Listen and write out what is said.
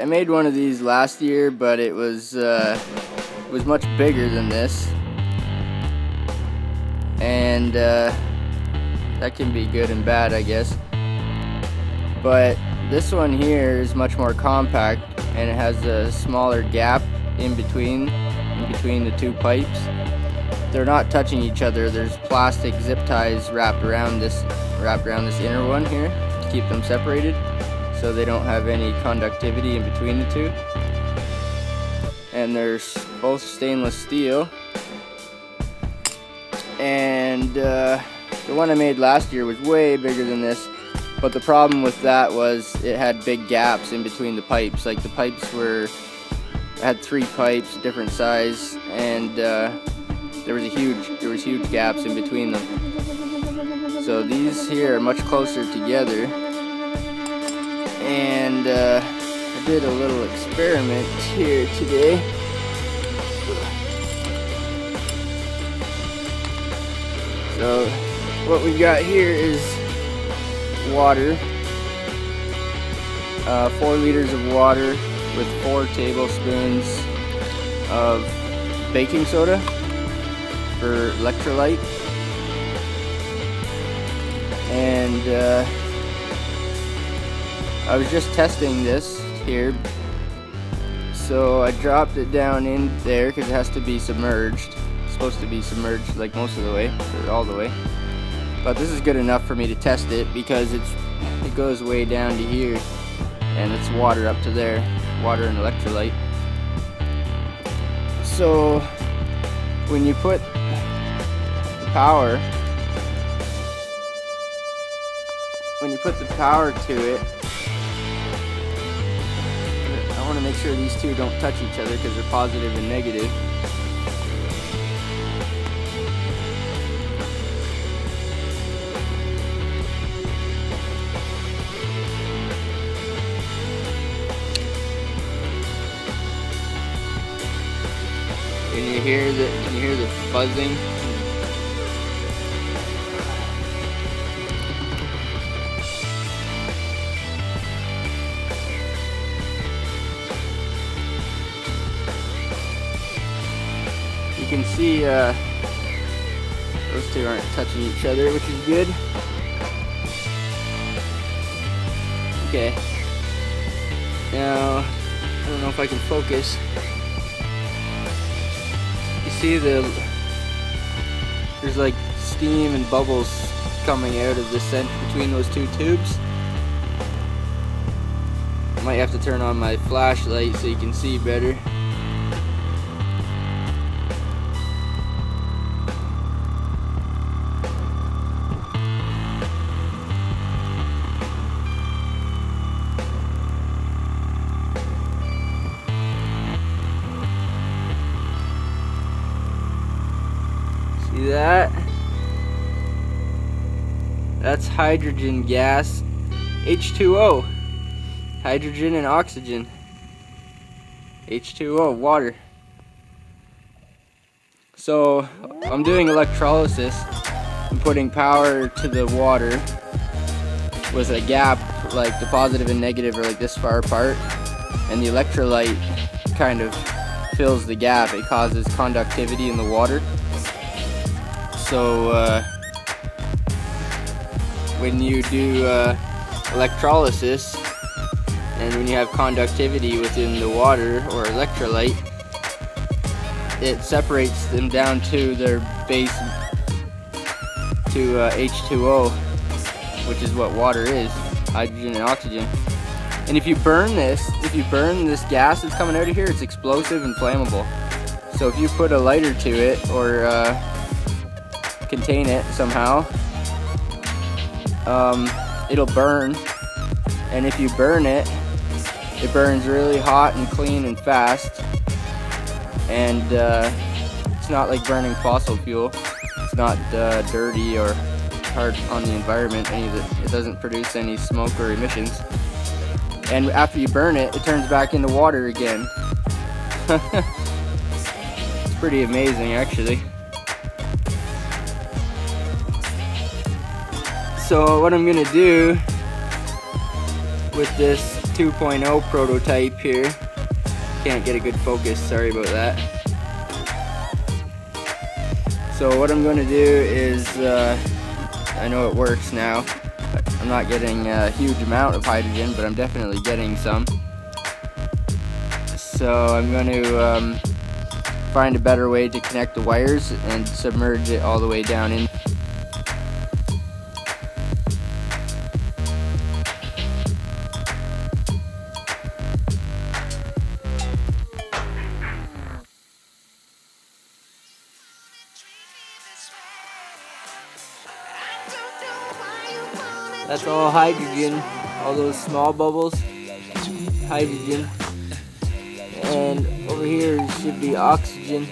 I made one of these last year, but it was much bigger than this, and that can be good and bad, I guess. But this one here is much more compact, and it has a smaller gap in between the two pipes. They're not touching each other. There's plastic zip ties wrapped around this inner one here to keep them separated, so they don't have any conductivity in between the two. And they're both stainless steel. And the one I made last year was way bigger than this, but the problem with that was it had big gaps in between the pipes. Like, the pipes had 3 pipes, different size, and there was huge gaps in between them. So these here are much closer together. And I did a little experiment here today. So what we got here is water, 4 liters of water with 4 tablespoons of baking soda for electrolyte. And I was just testing this here, so I dropped it down in there because it has to be submerged. It's supposed to be submerged like most of the way, or all the way. But this is good enough for me to test it because it goes way down to here, and it's water up to there, water and electrolyte. So when you put the power to it, I want to make sure these two don't touch each other because they're positive and negative. Can you hear the buzzing? You can see those two aren't touching each other, which is good. Okay. Now, I don't know if I can focus. You see there's like steam and bubbles coming out of the center between those two tubes. I might have to turn on my flashlight so you can see better. See that? That's hydrogen gas, H2O, hydrogen and oxygen, H2O, water. So I'm doing electrolysis. I'm putting power to the water with a gap, like the positive and negative are like this far apart, and the electrolyte kind of fills the gap. It causes conductivity in the water. So when you do electrolysis, and when you have conductivity within the water or electrolyte, it separates them down to their base, to H2O, which is what water is, hydrogen and oxygen. And if you burn this gas that's coming out of here, it's explosive and flammable. So if you put a lighter to it, or contain it somehow, it'll burn. And if you burn it, it burns really hot and clean and fast. And it's not like burning fossil fuel. It's not dirty or hard on the environment. It doesn't produce any smoke or emissions. And after you burn it, it turns back into water again. It's pretty amazing, actually. So what I'm gonna do with this 2.0 prototype here. Can't get a good focus, sorry about that. So what I'm going to do is, I know it works now. I'm not getting a huge amount of hydrogen, but I'm definitely getting some. So I'm going to find a better way to connect the wires and submerge it all the way down in. That's all hydrogen, all those small bubbles, hydrogen. And over here should be oxygen.